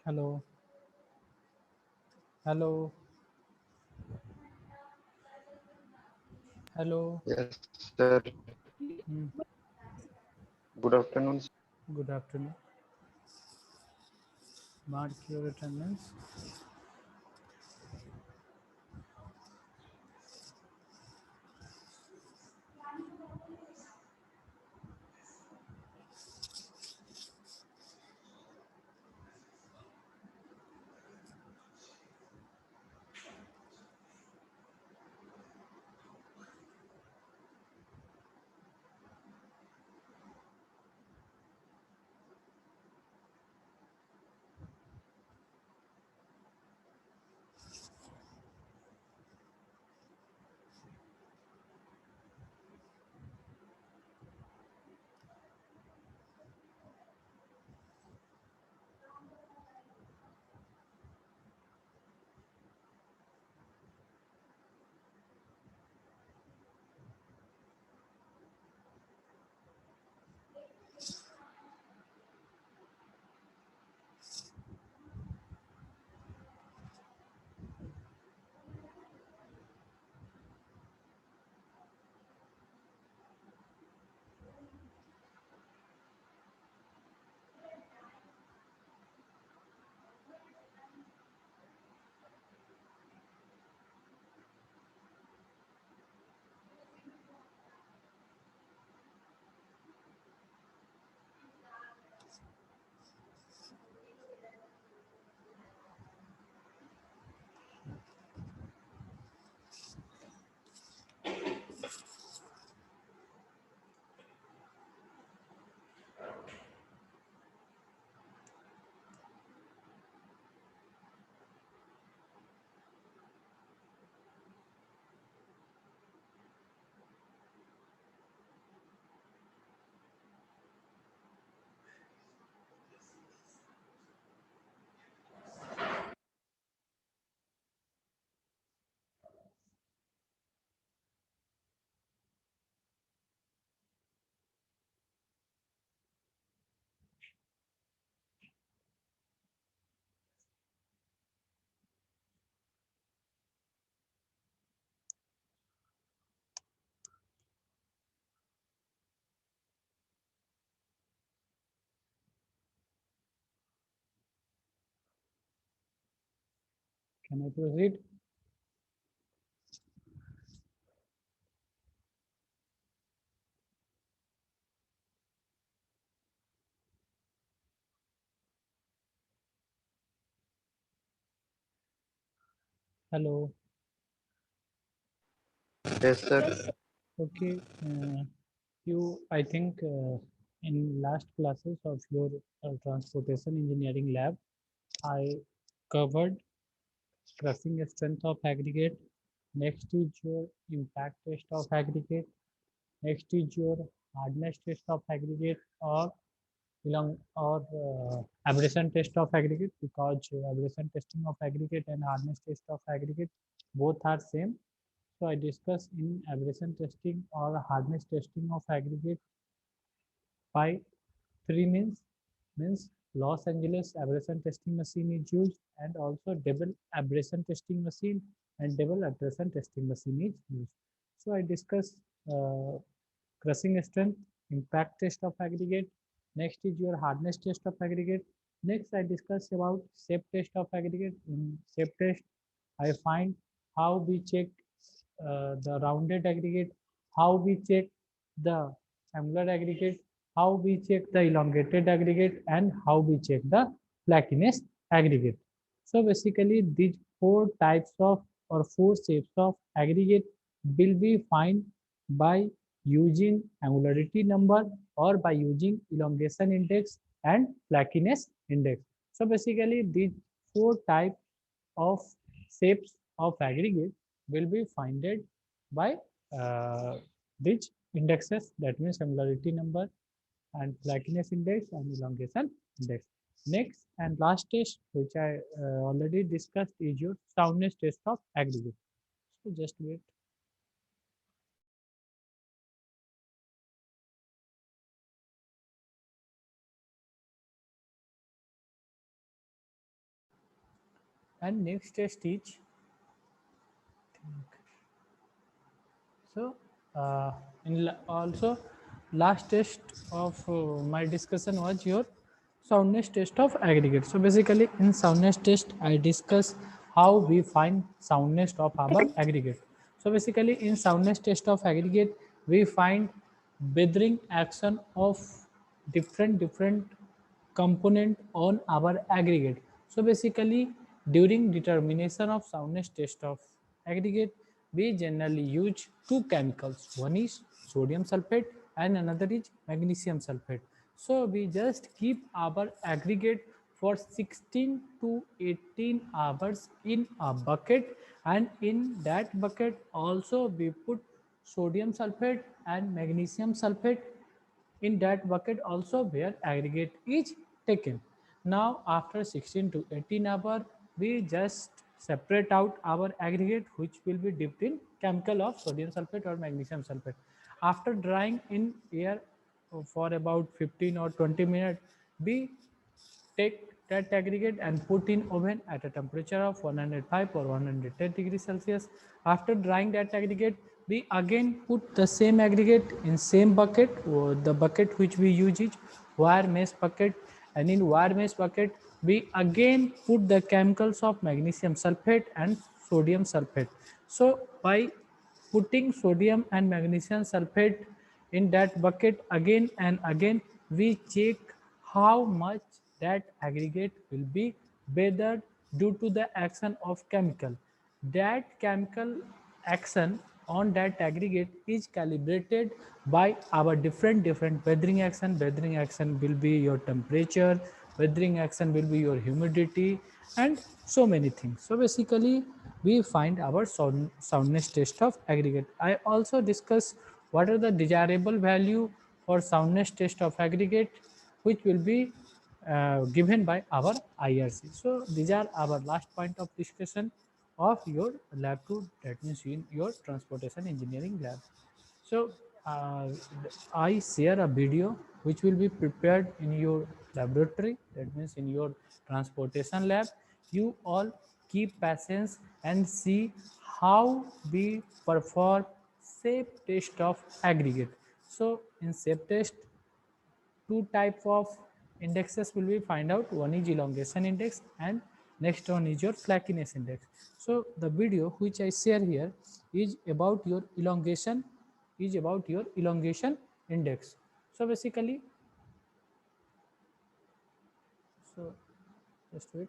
Hello, hello, hello. Yes, sir. Hmm. Good afternoon. Good afternoon. Mark your attendance. Can I proceed? Hello. Yes, sir. Okay. I think, in last classes of your transportation engineering lab, I covered crushing strength of aggregate. Next is your impact test of aggregate. Next is your hardness test of aggregate, or abrasion test of aggregate, because abrasion testing of aggregate and hardness test of aggregate both are same. So I discuss in abrasion testing or hardness testing of aggregate by three means Los Angeles abrasion testing machine is used, and also double abrasion testing machine and double abrasion testing machine is used. So I discuss uh, crushing strength, impact test of aggregate. Next is your hardness test of aggregate. Next, I discuss about shape test of aggregate. In shape test, I find how we check the rounded aggregate, how we check the angular aggregate, how we check the elongated aggregate, and how we check the flakiness aggregate. So basically, these four types of or four shapes of aggregate will be found by using angularity number or by using elongation index and flakiness index. So basically, these four types of shapes of aggregate will be founded by uh, these indexes, that means angularity number and flakiness index and elongation index. Next and last test, which I already discussed, is your soundness test of aggregate. So just wait. And next test is so also last test of my discussion was your soundness test of aggregate. So basically in soundness test I discuss how we find soundness of our aggregate. So basically in soundness test of aggregate we find weathering action of different component on our aggregate. So basically during determination of soundness test of aggregate we generally use two chemicals, one is sodium sulfate and another is magnesium sulfate. So we just keep our aggregate for 16 to 18 hours in a bucket, and in that bucket also we put sodium sulfate and magnesium sulfate in that bucket also where aggregate is taken. Now after 16 to 18 hours, we just separate out our aggregate which will be dipped in chemical of sodium sulfate or magnesium sulfate. After drying in air for about 15 or 20 minutes, we take that aggregate and put in oven at a temperature of 105 or 110 degrees Celsius. After drying that aggregate, we again put the same aggregate in same bucket. The bucket which we use is wire mesh bucket, and in wire mesh bucket we again put the chemicals of magnesium sulfate and sodium sulfate. So by putting sodium and magnesium sulfate in that bucket again and again, we check how much that aggregate will be weathered due to the action of chemical. That chemical action on that aggregate is calibrated by our different weathering action. Weathering action will be your temperature, weathering action will be your humidity, and so many things. So basically we find our soundness test of aggregate. I also discuss what are the desirable value for soundness test of aggregate which will be given by our IRC. So these are our last point of discussion of your lab 2, that means in your transportation engineering lab. So uh, I share a video which will be prepared in your laboratory, that means in your transportation lab. You all keep patience and see how we perform safe test of aggregate. So in safe test, two type of indexes will be find out. One is elongation index and next one is your flakiness index. So the video which I share here is about your elongation index. So basically, so just wait.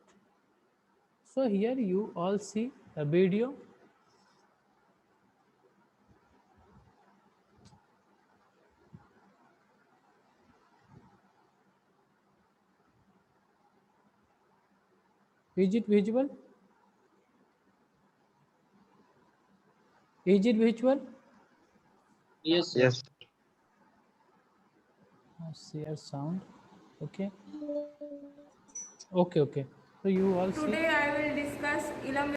So here you all see the video. Is it visual? Is it visual? Yes, sir. Yes. Share sound. Okay. Okay. So you all see. Today I will discuss elongation.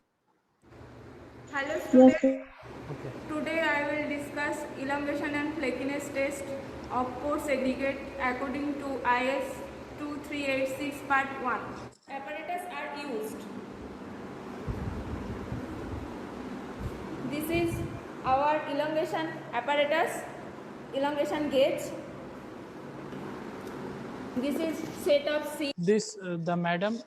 Hello Yes, students. sir. Okay. Today I will discuss elongation and flakiness test of coarse aggregate according to IS 2386 part 1. Apparatus are used. This is our elongation apparatus, elongation gauge. This is set of C. This the madam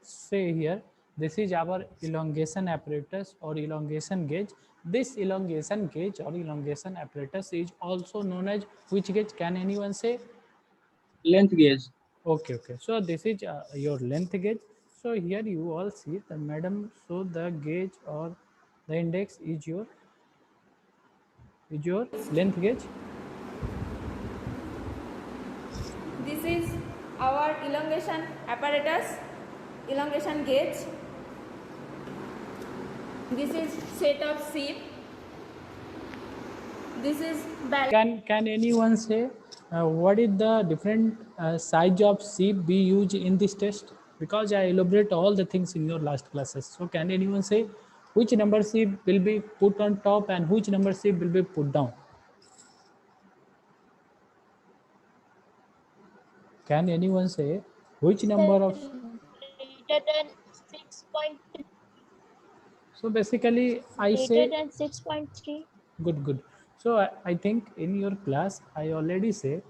say here, this is our elongation apparatus or elongation gauge. This elongation gauge or elongation apparatus is also known as which gauge? Can anyone say? Length gauge. Okay. So this is your length gauge. So here you all see the madam. So the gauge or the index is your length gauge. This is our elongation apparatus, elongation gauge. This is set of sieve. This is balance. Can anyone say what is the different size of sieve we use in this test? Because I elaborate all the things in your last classes. So can anyone say which number sieve will be put on top and which number sieve will be put down? Can anyone say which number of Greater than 6 So basically I greater say than 6.3. good. So I think in your class I already say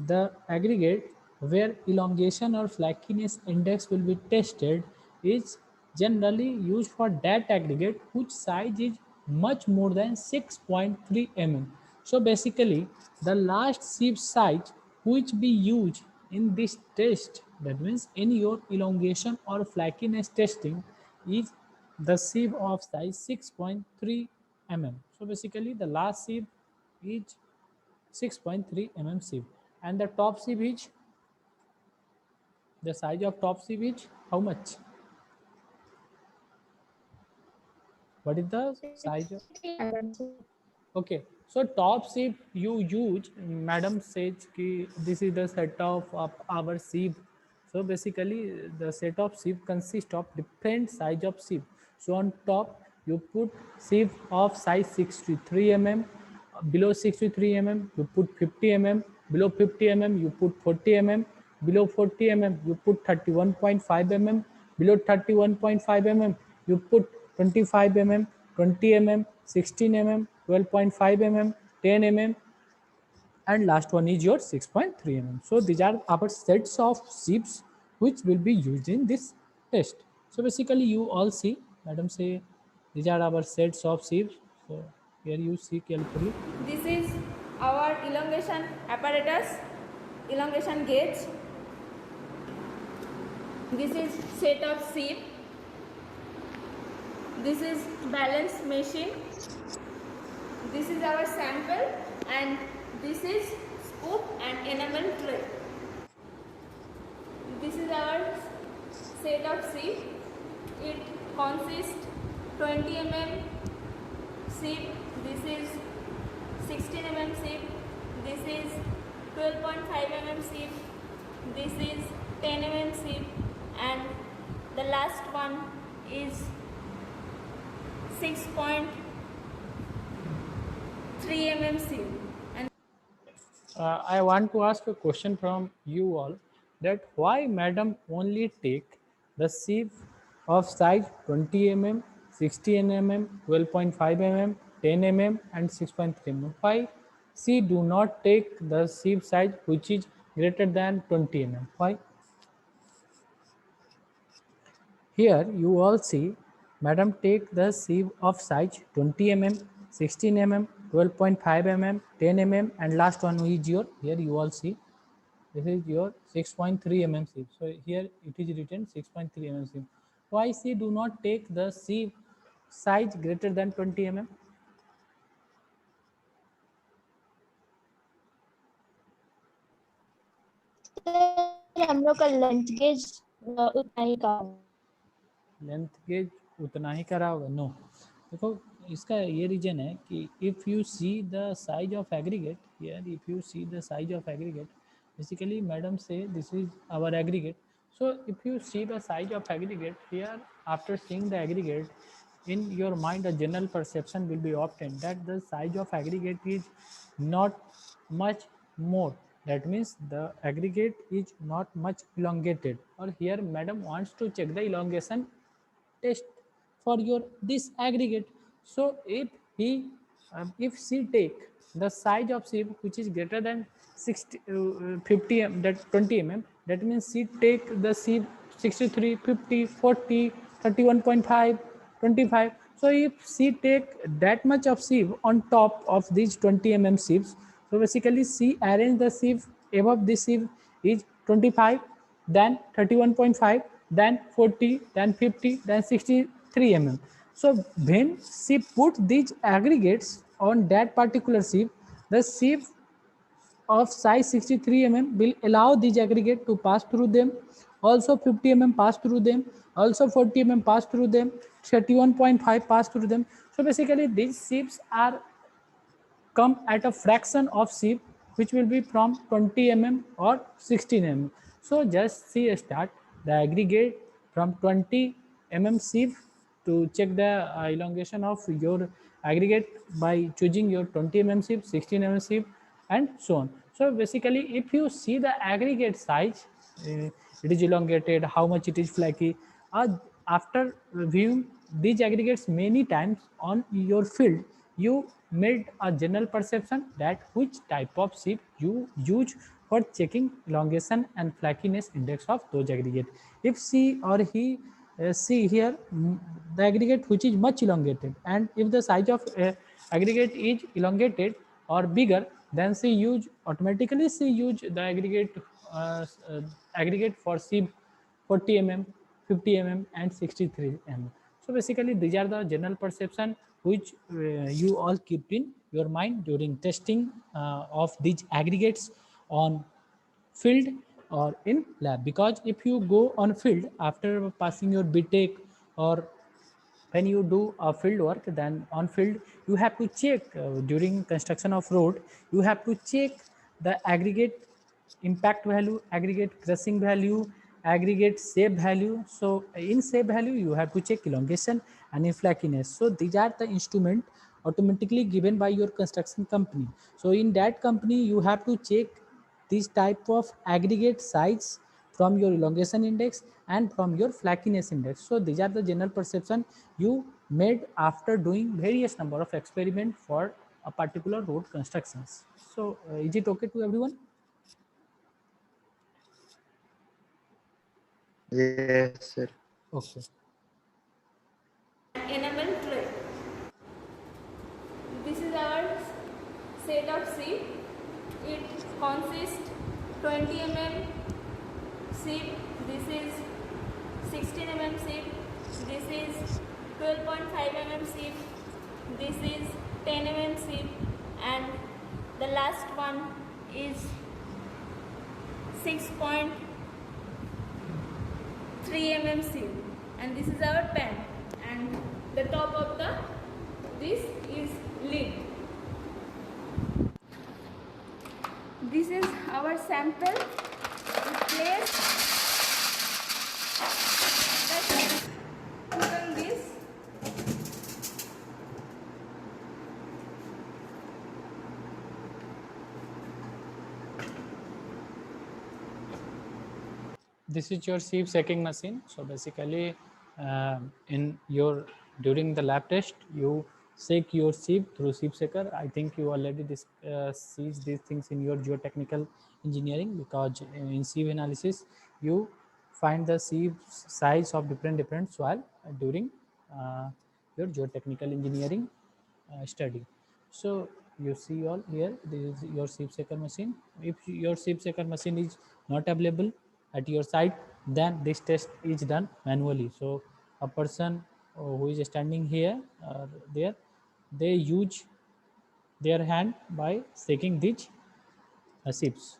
the aggregate where elongation or flakiness index will be tested is generally used for that aggregate whose size is much more than 6.3 mm. So basically the last sieve size which be used in this test, that means in your elongation or flakiness testing, is the sieve of size 6.3 mm. So basically the last sieve is 6.3 mm sieve, and the top sieve is, the size of top sieve is how much? What is the size of? 63 mm. Okay, so top sieve you use, madam says ki this is the set of our sieve. So basically the set of sieve consists of different size of sieve. So on top you put sieve of size 63 mm, below 63 mm you put 50 mm, below 50 mm you put 40 mm, below 40 mm you put 31.5 mm, below 31.5 mm you put 25 mm, 20 mm, 16 mm, 12.5 mm, 10 mm, and last one is your 6.3 mm. So these are our sets of sieves which will be used in this test. So basically you all see, madam say these are our sets of sieves. So here you see carefully. This is our elongation apparatus, elongation gauge. This is set of sieve. This is balance machine. This is our sample, and this is scoop and enamel tray. This is our set of sieve. It consists 20 mm sieve. This is 16 mm sieve. This is 12.5 mm sieve. This is 10 mm sieve, and the last one is 6.3 mm sieve. And I want to ask a question from you all, that why madam only take the sieve of size 20 mm, 60 mm, 12.5 mm, 10 mm and 6.3 mm. Why she do not take the sieve size which is greater than 20 mm? Why? Here you all see madam take the sieve of size 20 mm, 16 mm, 12.5 mm, 10 mm and last one is your, here you all see this is your 6.3 mm sieve. So here it is written 6.3 mm sieve. Why she do not take the sieve size greater than 20 mm? Sir हम लोग का length gauge उतना ही का होगा। Length gauge उतना ही करा होगा? No, देखो इसका ये रीजन है कि if you see the size of aggregate here, if you see the size of aggregate, basically madam say this is our aggregate. So if you see the size of aggregate here, after seeing the aggregate in your mind a general perception will be obtained that the size of aggregate is not much more, that means the aggregate is not much elongated. Or here madam wants to check the elongation test for your this aggregate. So if he if she take the size of sieve which is greater than 60 50 that 20 mm, that means she take the sieve 63, 50, 40, 31.5, 25. So if she take that much of sieve on top of these 20 mm sieves, so basically she arrange the sieve above this sieve is 25, then 31.5, then 40, then 50, then 63 mm. So when she put these aggregates on that particular sieve, the sieve of size 63 mm will allow these aggregate to pass through them, also 50 mm pass through them, also 40 mm pass through them, 31.5 pass through them. So basically these sieves are come at a fraction of sieve which will be from 20 mm or 16 mm. So just see a start the aggregate from 20 mm sieve to check the elongation of your aggregate by choosing your 20 mm sieve, 16 mm sieve and so on. So basically if you see the aggregate size, it is elongated, how much it is flaky, after viewing these aggregates many times on your field, you made a general perception that which type of sieve you use for checking elongation and flakiness index of those aggregate. If she or he see here the aggregate which is much elongated, and if the size of aggregate is elongated or bigger, then she use automatically she use the aggregate for sieve 40 mm, 50 mm, and 63 mm. So basically, these are the general perception which you all kept in your mind during testing of these aggregates on field or in lab. Because if you go on field after passing your BTech, or when you do a field work, then on field you have to check during construction of road, you have to check the aggregate impact value, aggregate crushing value, aggregate shape value. So in shape value you have to check elongation and flakiness. So these are the instrument automatically given by your construction company. So in that company you have to check this type of aggregate size from your elongation index and from your flakiness index. So these are the general perception you made after doing various number of experiment for a particular road constructions. So is it okay to everyone? Yes, sir. Okay. Enamel tray. This is our set of sieve. It consists 20 mm sieve. This is 16 mm sieve. This is 12.5 mm sieve. This is 10 mm sieve, and the last one is 6.3 mm sieve, and this is our pan, and the top of this is lid. This is our sample. We place put on this. This is your sieve checking machine. So basically in your during the lab test you shake your sieve through sieve shaker. I think you already sees these things in your geotechnical engineering, because in sieve analysis you find the sieve size of different soil during your geotechnical engineering study. So you see all here, this is your sieve shaker machine. If your sieve shaker machine is not available at your site, then this test is done manually. So a person who is standing here or there, they use their hand by shaking these sieves.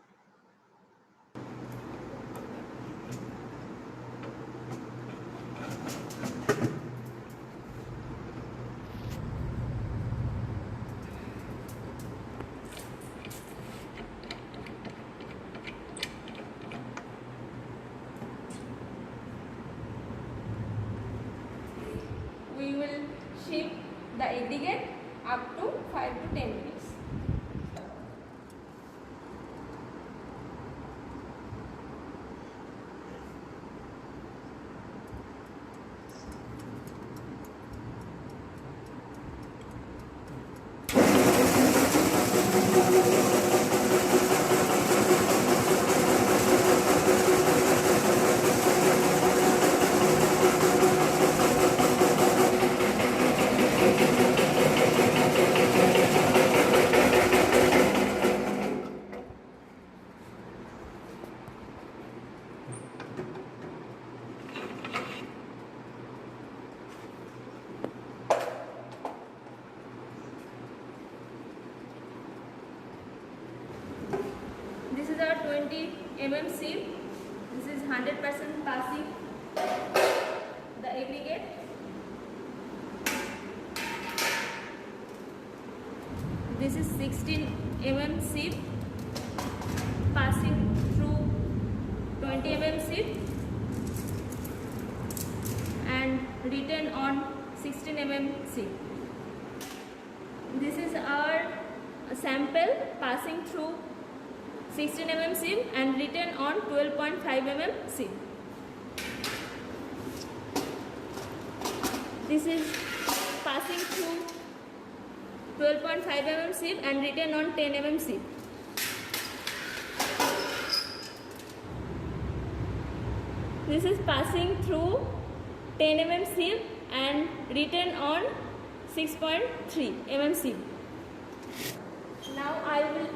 We will shift the aggregate up to 5 to 10 minutes. This is our 20 mm sieve. This is 100% passing the aggregate. This is 16 mm sieve passing through 20 mm sieve and written on 16 mm sieve. This is our sample passing through 16 mm sieve and written on 12.5 mm sieve. This is passing through 12.5 mm sieve and written on 10 mm sieve. This is passing through 10 mm sieve and written on 6.3 mm sieve. Now I will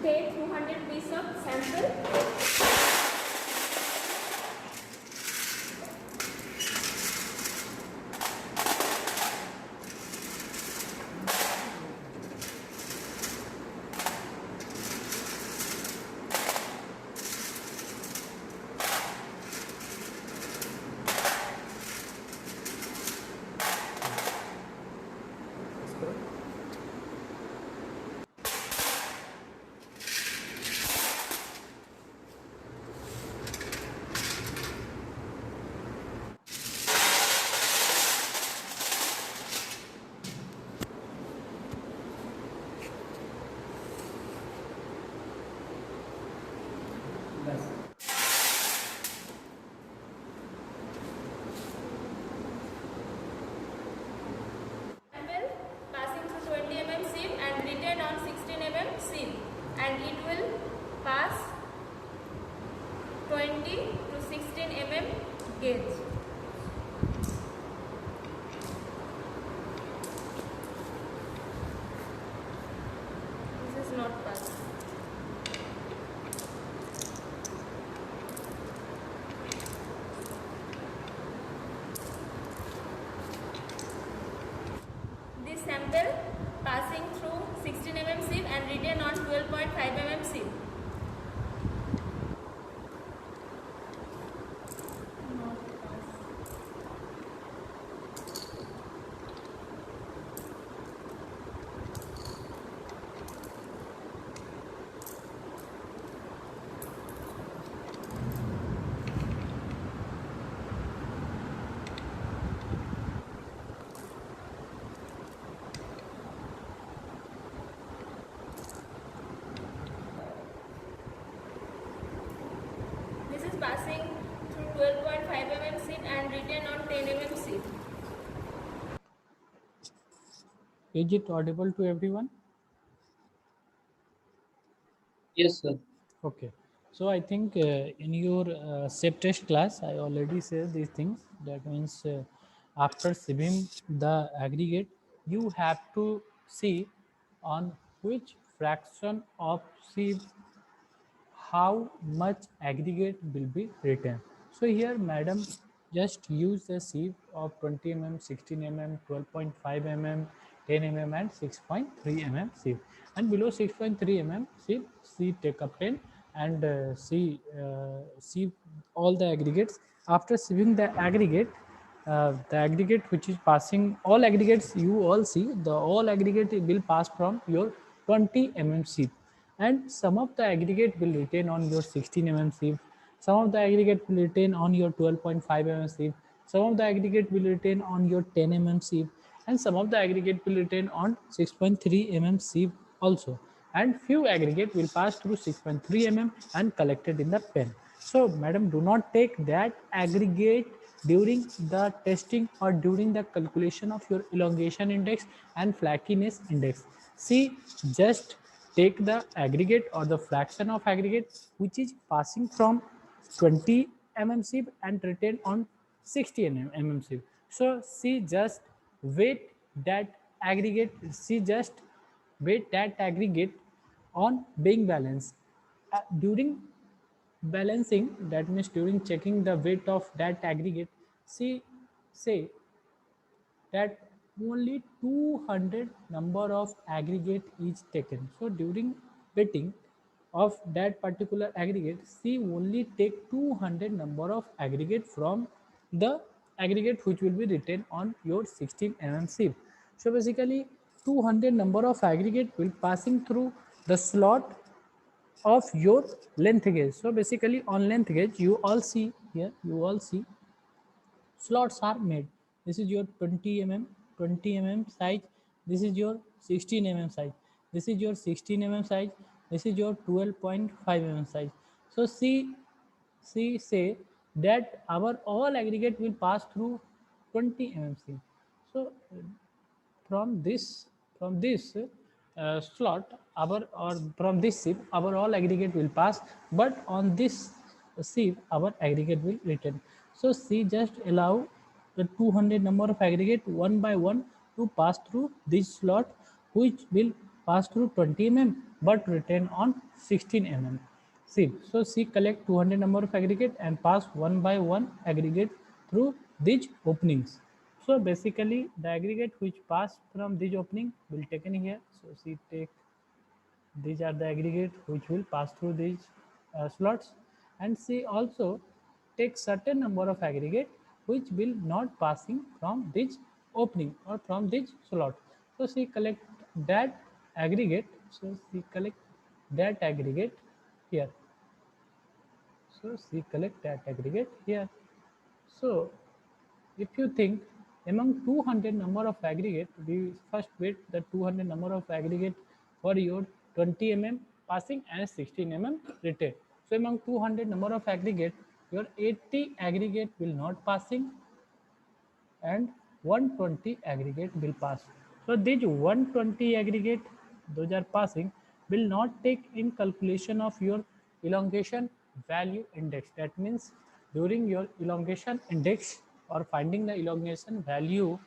take 200 pieces of sample. Sample passing through 20 mm sieve and written on 16 mm sieve, and it will pass 20 to 16 mm gauge. This is not passed. This sample passing through 16 mm sieve and written on 12.5 mm sieve. This is passing through 12.5 mm sieve and written on 10 mm sieve. Is it audible to everyone? Yes, sir. Okay. So I think in your SEP test class, I already said these things. That means after sieving the aggregate, you have to see on which fraction of sieve how much aggregate will be written. So here madam just use the sieve of 20 mm, 16 mm, 12.5 mm, 10 mm and 6.3 mm sieve, and below 6.3 mm sieve she take a pen and see sieve all the aggregates. After sieving the aggregate which is passing, all aggregates you all see, the all aggregate will pass from your 20 mm sieve, and some of the aggregate will retain on your 16 mm sieve, some of the aggregate will retain on your 12.5 mm sieve, some of the aggregate will retain on your 10 mm sieve, and some of the aggregate will retain on 6.3 mm sieve also, and few aggregate will pass through 6.3 mm and collected in the pen. So madam, do not take that aggregate during the testing or during the calculation of your elongation index and flakiness index. See, just take the aggregate or the fraction of aggregate which is passing from 20 mm sieve and retain on 60 mm sieve. So she just weight that aggregate, she just weight that aggregate on being balanced. During balancing, that means during checking the weight of that aggregate, she say that only 200 number of aggregate is taken. So during weighting of that particular aggregate, she only take 200 number of aggregate from the aggregate which will be written on your 16 mm sieve. So basically 200 number of aggregate will passing through the slot of your length gauge. So basically on length gauge, you all see here, you all see slots are made. This is your 20 mm size. This is your 16 mm size. This is your 16 mm size. This is your 12.5 mm size. So see say that our all aggregate will pass through 20 mm sieve. So from this slot our or from this sieve our all aggregate will pass, but on this sieve our aggregate will return. So C just allow the 200 number of aggregate one by one to pass through this slot, which will pass through 20 mm but return on 16 mm sieve. So C collect 200 number of aggregate and pass one by one aggregate through these openings. So basically the aggregate which pass from this opening will taken here. So see take these are the aggregate which will pass through these slots, and see also take certain number of aggregate which will not passing from this opening or from this slot. So she collect that aggregate. So she collect that aggregate here. So she collect that aggregate here. So if you think among 200 number of aggregate, we first wait the 200 number of aggregate for your 20 mm passing and 16 mm return. So among 200 number of aggregate, your 80 aggregate will not passing and 120 aggregate will pass. So these 120 aggregate, those are passing, will not take in calculation of your elongation value index. That means during your elongation index or finding the elongation value,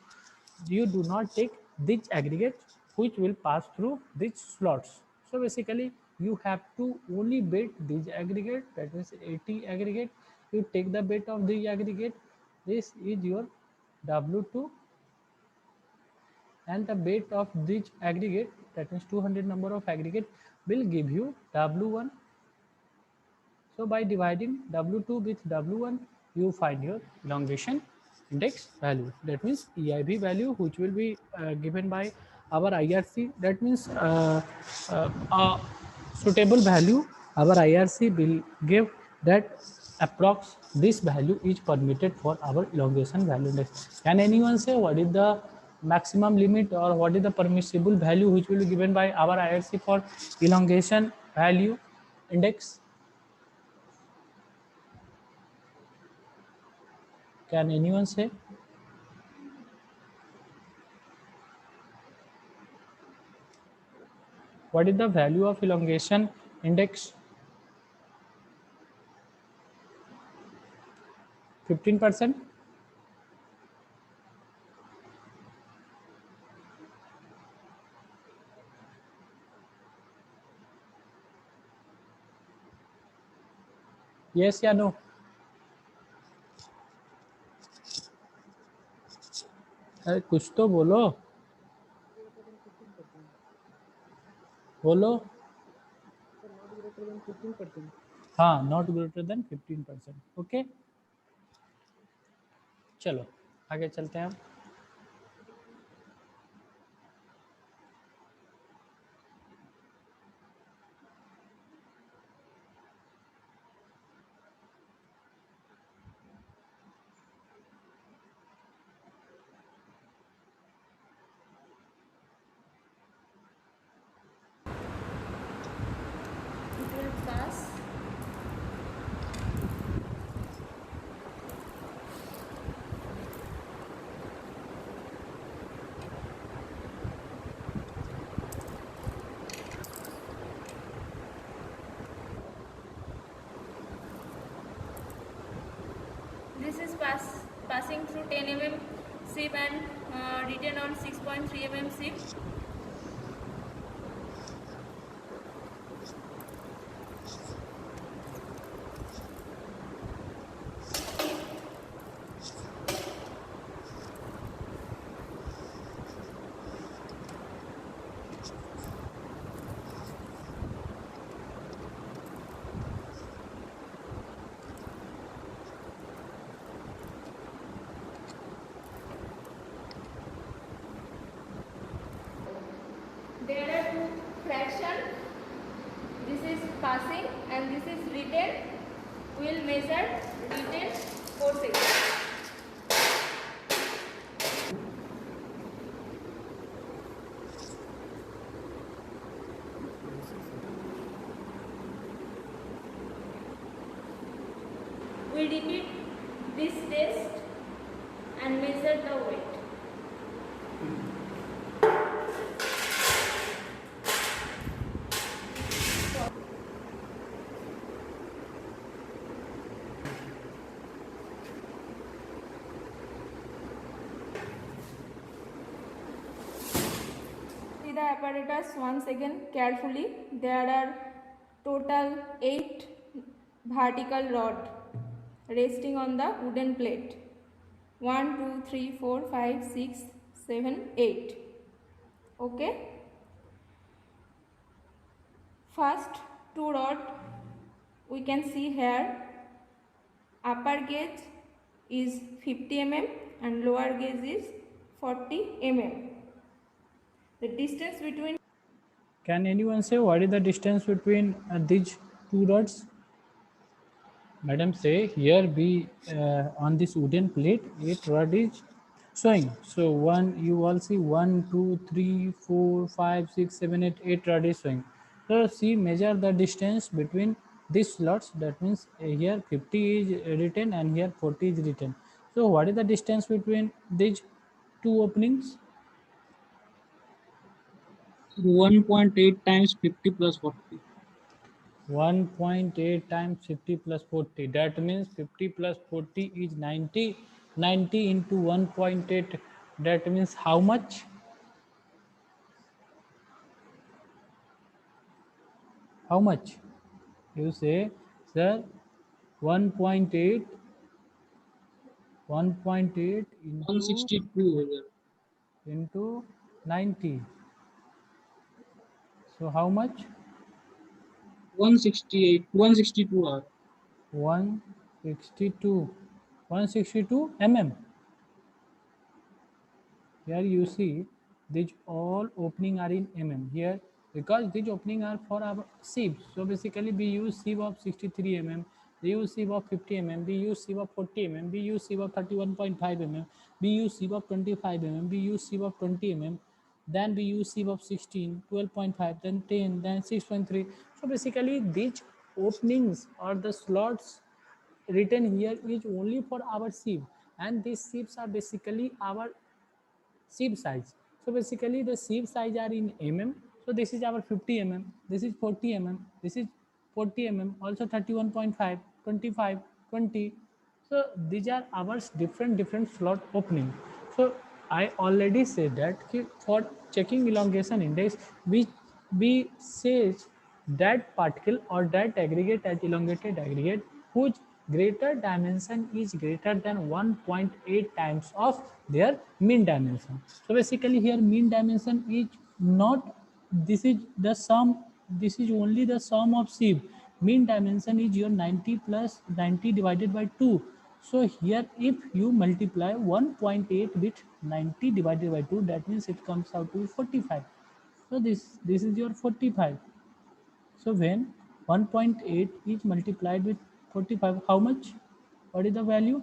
you do not take this aggregate which will pass through these slots. So basically you have to only bet these aggregate, that means 80 aggregate. You take the bet of the aggregate. This is your W2, and the weight of this aggregate, that means 200 number of aggregate, will give you W1. So by dividing W2 with W1, you find your elongation index value. That means EIV value, which will be given by our IRC. That means suitable value, our IRC will give that approx this value is permitted for our elongation value index. Can anyone say what is the maximum limit or what is the permissible value which will be given by our IRC for elongation value index? Can anyone say? What is the value of elongation index? 15%? Yes या no? अरे कुछ तो बोलो, बोलो. हाँ, not greater than 15%. Okay, चलो आगे चलते हैं हम. It will pass. This is passing through 10 mm sieve and written on 6.3 mm sieve. There are two fractions. This is passing and this is written. We will measure written 4 seconds. We repeat this test and measure the weight. See the apparatus once again carefully. There are total 8 vertical rods resting on the wooden plate. 1, 2, 3, 4, 5, 6, 7, 8. Okay. First two rod we can see here. Upper gauge is 50 mm and lower gauge is 40 mm. The distance between. Can anyone say what is the distance between these two rods? Madam say here we on this wooden plate 8 rod is showing. So one you all see 1, 2, 3, 4, 5, 6, 7, 8, 8 rod is showing. So see measure the distance between these slots. That means here 50 is written and here 40 is written. So what is the distance between these two openings? 1.8 times 50 plus 40. 1.8 times 50 plus 40. That means 50 plus 40 is 90. 90 into 1.8. That means how much? How much? You say, sir, 1.8 1.8 162 into 90. So how much? 168 162 hour. 162. 162 mm. Here you see these all opening are in mm here because these opening are for our sieve. So basically we use sieve of 63 mm, we use sieve of 50 mm, we use sieve of 40 mm, we use sieve of 31.5 mm, we use sieve of 25 mm, we use sieve of 20 mm, then we use sieve of 16, 12.5, then 10, then 6.3. So basically these openings or the slots written here is only for our sieve, and these sieves are basically our sieve size. So basically the sieve size are in mm. So this is our 50 mm, this is 40 mm, this is 40 mm, also 31.5, 25, 20. So these are our different slot opening. So I already said that for checking elongation index, we say that particle or that aggregate as elongated aggregate whose greater dimension is greater than 1.8 times of their mean dimension. So basically here mean dimension is not, this is the sum, this is only the sum of sieve. Mean dimension is your 90 plus 90 divided by 2. So here if you multiply 1.8 with 90 divided by 2, that means it comes out to 45. So this is your 45. So when 1.8 is multiplied with 45, how much? What is the value?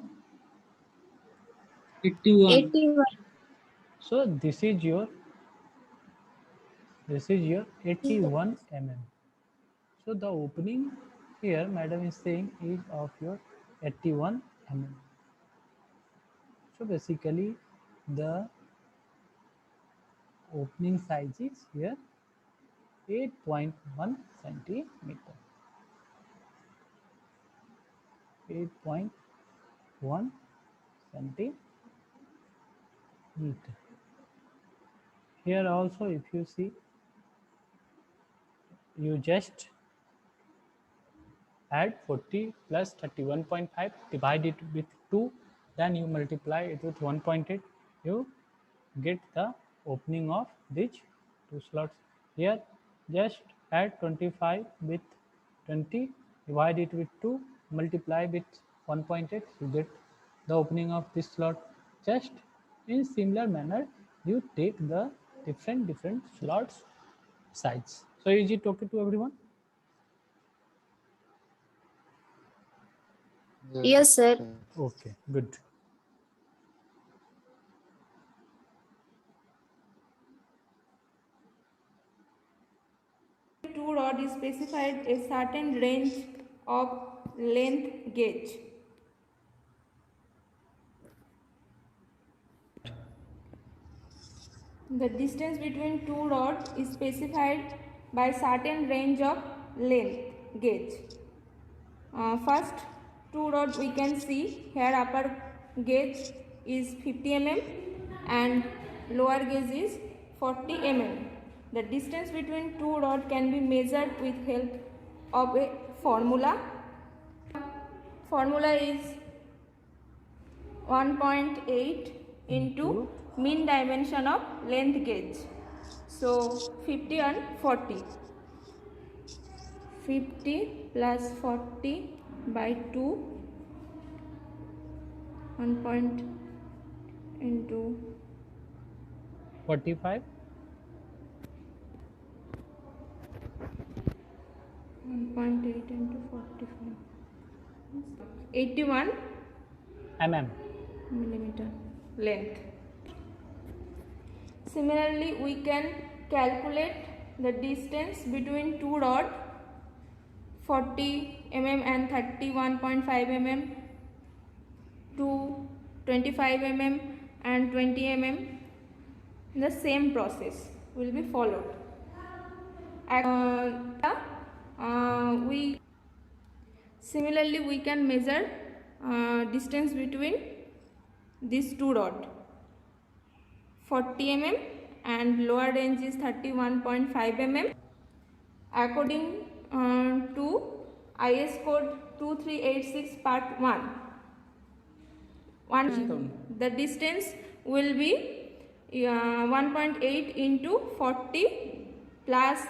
81. 81. So this is your 81 mm. So the opening here, madam is saying, is of your 81 mm. So basically the opening size is here 8.1 centimeter. 8.1 centimeter. Here also if you see, you just add 40 plus 31.5, divide it with 2, then you multiply it with 1.8, you get the opening of these two slots. Here just add 25 with 20, divide it with 2, multiply with 1.8, you get the opening of this slot. Just in similar manner you take the different slots size. So is it okay to everyone? Yes, sir. Okay, good. Two rod is specified a certain range of length gauge. The distance between two rods is specified by certain range of length gauge. First two rod we can see here, upper gauge is 50 mm and lower gauge is 40 mm. The distance between two rods can be measured with help of a formula. Formula is 1.8 into mean dimension of length gauge. So 50 and 40. 50 plus 40 by 2, 1 point into 45. 1.8 into 45. 81 millimeter length. Similarly, we can calculate the distance between two rods 40 mm and 31.5 mm to 25 mm and 20 mm. The same process will be followed. Similarly we can measure distance between these two rods 40 mm and lower range is 31.5 mm according to IS code 2386 part 1. The distance will be 1.8 into 40 plus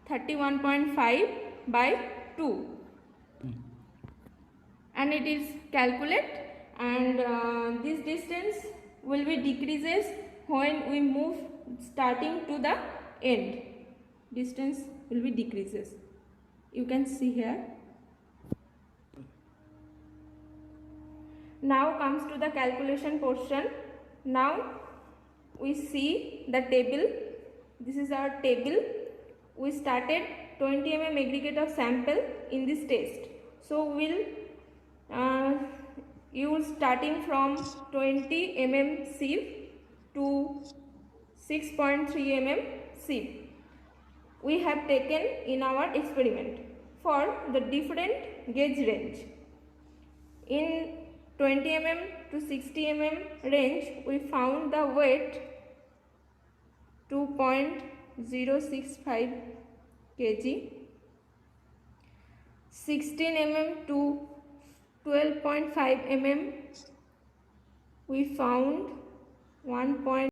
31.5 by 2 and it is calculate, and this distance will be decreases when we move starting to the end. Distance will be decreases. You can see here. Now comes to the calculation portion. Now we see the table. This is our table. We started 20 mm aggregate of sample in this test. So we'll use starting from 20 mm sieve to 6.3 mm sieve we have taken in our experiment for the different gauge range. In 20 mm to 60 mm range we found the weight 2.065 kg. 16 mm to 12.5 mm we found 1.